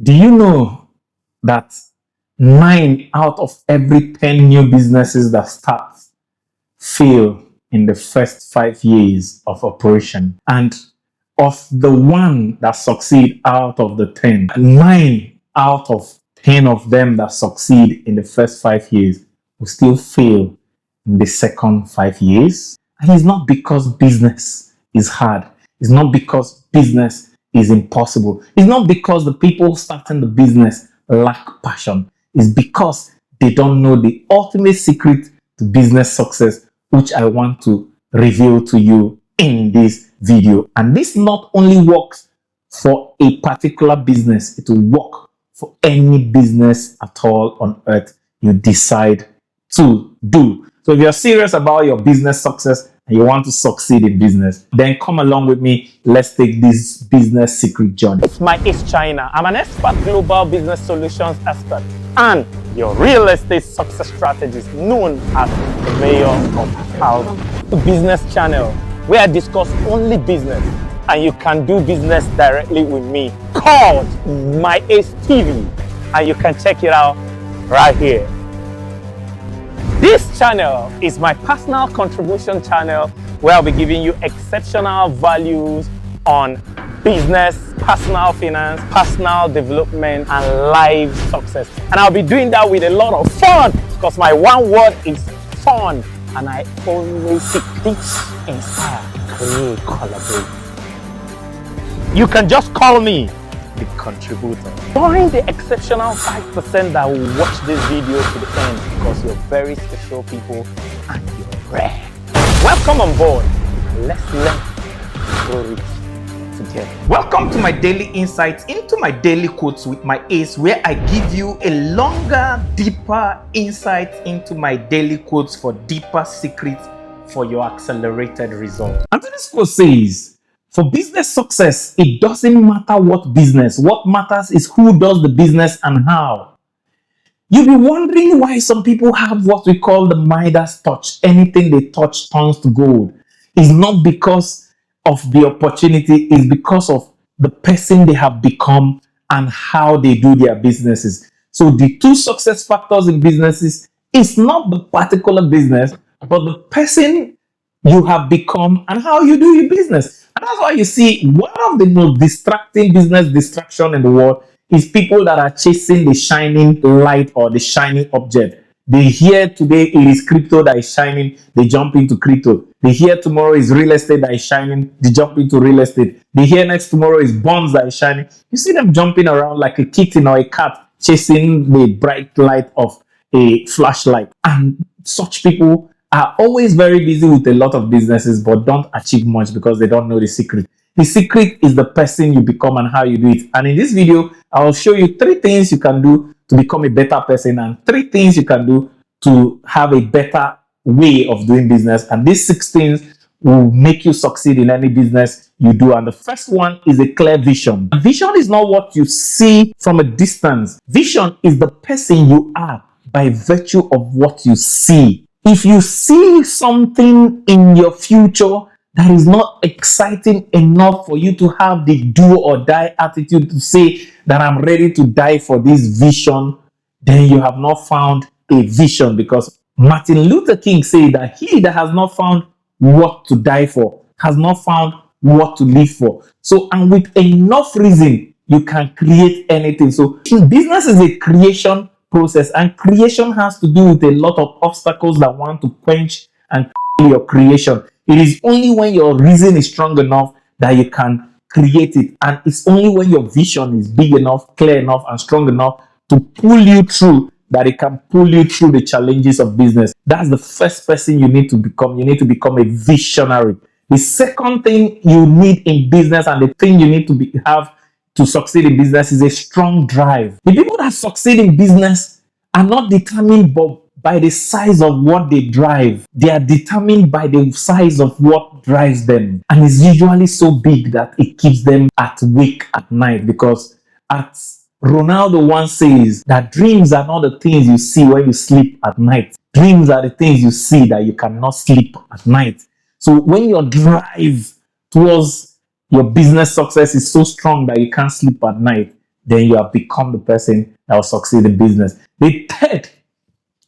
Do you know that 9 out of every 10 new businesses that start fail in the first 5 years of operation? And of the one that succeed out of the 10, 9 out of 10 of them that succeed in the first 5 years will still fail in the second 5 years. And it's not because business is hard. It's not because business is impossible. It's not because the people starting the business lack passion. It's because they don't know the ultimate secret to business success, which I want to reveal to you in this video. And this not only works for a particular business, it will work for any business at all on earth you decide to do. So if you're serious about your business success and you want to succeed in business, then come along with me. Let's take this business secret journey. It's my East China. I'm an expert global business solutions expert and your real estate success strategist known as the mayor of House Business Channel, where I discuss only business and you can do business directly with me, called My Ace TV, and you can check it out right here. This channel is my personal contribution channel where I'll be giving you exceptional values on business, personal finance, personal development, and life success. And I'll be doing that with a lot of fun because my one word is fun. And I always seek, teach, inspire, create, collaborate. You can just call me the contributor. Join the exceptional 5% that will watch this video to the end because you're very special people and you're rare. Welcome on board. Let's learn to grow rich together. Welcome to my daily insights into my daily quotes with my ace, where I give you a longer, deeper insight into my daily quotes for deeper secrets for your accelerated results. And this quote says, for business success, it doesn't matter what business. What matters is who does the business and how. You'll be wondering why some people have what we call the Midas touch. Anything they touch turns to gold. It's not because of the opportunity, it's because of the person they have become and how they do their businesses. So the two success factors in businesses is not the particular business, but the person you have become and how you do your business. And that's why you see one of the most distracting business distraction in the world is people that are chasing the shining light or the shining object. They hear today it is crypto that is shining, they jump into crypto. They hear tomorrow is real estate that is shining, they jump into real estate. They hear next tomorrow is bonds that is shining. You see them jumping around like a kitten or a cat chasing the bright light of a flashlight. And such people are always very busy with a lot of businesses but don't achieve much because they don't know the secret. The secret is the person you become and how you do it. And in this video, I'll show you 3 things you can do to become a better person and 3 things you can do to have a better way of doing business. And these 6 things will make you succeed in any business you do. And the first one is a clear vision. Vision is not what you see from a distance. Vision is the person you are by virtue of what you see. If you see something in your future that is not exciting enough for you to have the do or die attitude to say that I'm ready to die for this vision, then you have not found a vision, because Martin Luther King said that he that has not found what to die for has not found what to live for. So, and with enough reason, you can create anything. So business is a creation process, and creation has to do with a lot of obstacles that want to quench and kill your creation. It is only when your reason is strong enough that you can create it, and it's only when your vision is big enough, clear enough, and strong enough to pull you through that it can pull you through the challenges of business. That's the first person you need to become. You need to become a visionary. The second thing you need in business, and the thing you need to have to succeed in business, is a strong drive. The people that succeed in business are not determined by the size of what they drive. They are determined by the size of what drives them. And it's usually so big that it keeps them awake at night, because as Ronaldo once says, that dreams are not the things you see when you sleep at night. Dreams are the things you see that you cannot sleep at night. So when your drive towards your business success is so strong that you can't sleep at night, then you have become the person that will succeed in business. The third,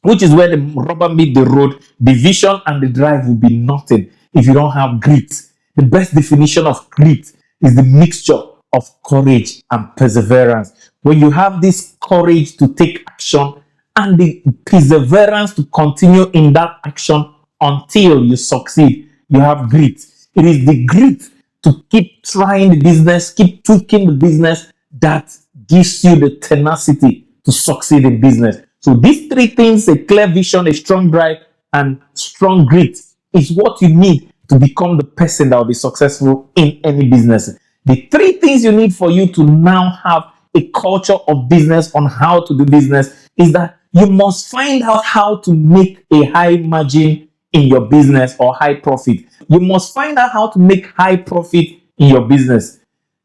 which is where the rubber meet the road, the vision and the drive will be nothing if you don't have grit. The best definition of grit is the mixture of courage and perseverance. When you have this courage to take action and the perseverance to continue in that action until you succeed, you have grit. It is the grit to keep trying the business, keep tweaking the business, that gives you the tenacity to succeed in business. So these three things, a clear vision, a strong drive, and strong grit, is what you need to become the person that will be successful in any business. The three things you need for you to now have a culture of business on how to do business is that you must find out how to make a high margin in your business or high profit. You must find out how to make high profit in your business.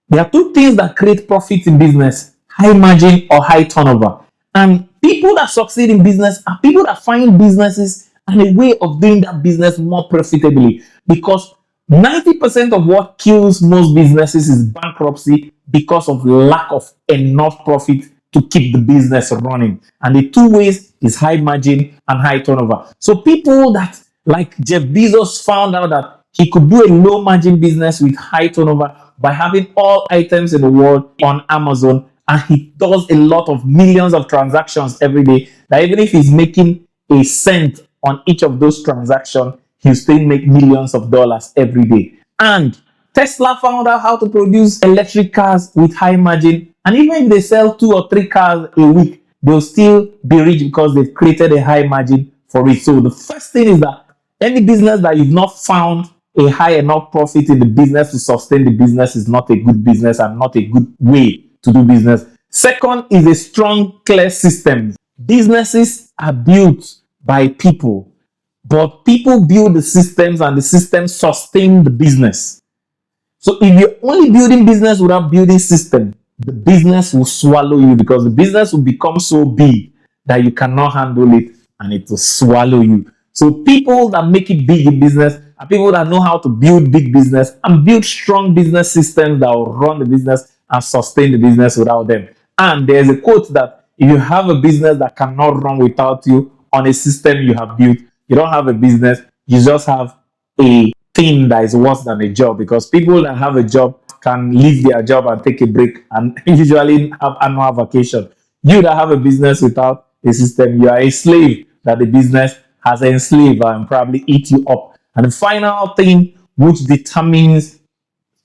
There are two things that create profit in business: high margin or high turnover. And people that succeed in business are people that find businesses and a way of doing that business more profitably, because 90% of what kills most businesses is bankruptcy because of lack of enough profit to keep the business running. And the two ways is high margin and high turnover. So people that, like Jeff Bezos, found out that he could do a low margin business with high turnover by having all items in the world on Amazon, and he does a lot of millions of transactions every day, that even if he's making a cent on each of those transactions, he'll still make millions of dollars every day. And Tesla found out how to produce electric cars with high margin, and even if they sell 2 or 3 cars a week, they'll still be rich because they've created a high margin for it. So the first thing is that any business that you've not found a high enough profit in the business to sustain the business is not a good business and not a good way to do business. Second is a strong, clear system. Businesses are built by people, but people build the systems and the systems sustain the business. So if you're only building business without building system, the business will swallow you, because the business will become so big that you cannot handle it and it will swallow you. So people that make it big in business are people that know how to build big business and build strong business systems that will run the business and sustain the business without them. And there's a quote that if you have a business that cannot run without you on a system you have built, you don't have a business, you just have a thing that is worse than a job, because people that have a job can leave their job and take a break and usually have annual vacation. You that have a business without a system, you are a slave that the business has enslaved and probably eat you up. And the final thing which determines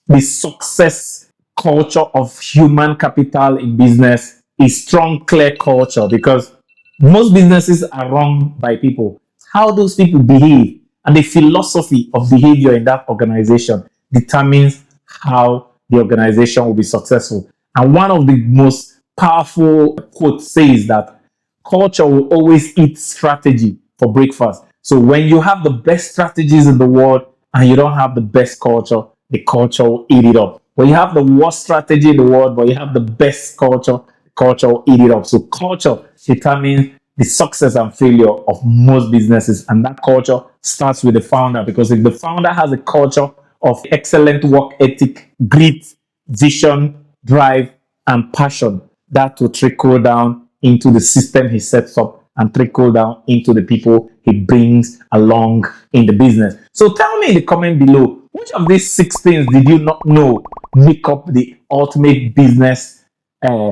the success culture of human capital in business is strong, clear culture, because most businesses are run by people. How those people behave and the philosophy of behavior in that organization determines how the organization will be successful. And one of the most powerful quotes says that culture will always eat strategy for breakfast. So when you have the best strategies in the world and you don't have the best culture, the culture will eat it up. When you have the worst strategy in the world, but you have the best culture, the culture will eat it up. So culture determines the success and failure of most businesses. And that culture starts with the founder, because if the founder has a culture of excellent work ethic, grit, vision, drive, and passion, that will trickle down into the system he sets up and trickle down into the people he brings along in the business. So tell me in the comment below, which of these 6 things did you not know make up the ultimate business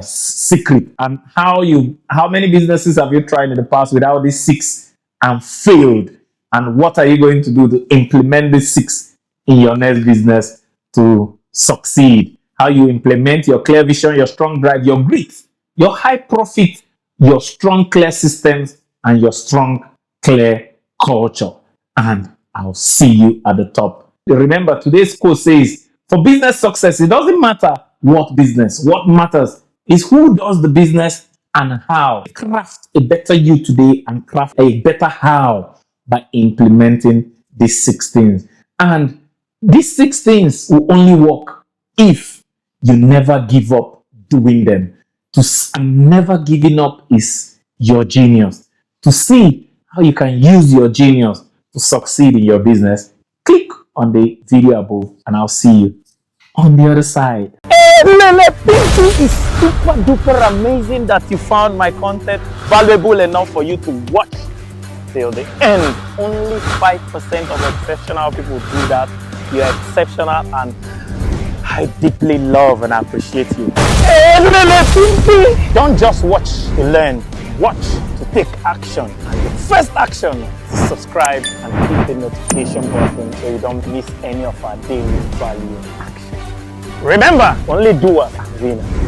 secret, and how many businesses have you tried in the past without these 6 and failed, and what are you going to do to implement these 6 in your next business to succeed? How you implement your clear vision, your strong drive, your grit, your high profit, your strong clear systems, and your strong clear culture. And I'll see you at the top. Remember, today's quote says, for business success, it doesn't matter what business. What matters is who does the business and how. Craft a better you today and craft a better how by implementing these 6 things. And these 6 things will only work if you never give up doing them. Never giving up is your genius. To see how you can use your genius to succeed in your business, click on the video above and I'll see you on the other side. Pinky is super duper amazing that you found my content valuable enough for you to watch till the end. Only 5% of exceptional people do that. You're exceptional and I deeply love and appreciate you. Don't just watch to learn, watch to take action. And the first action is subscribe and hit the notification button so you don't miss any of our daily value action. Remember, only doers are winners.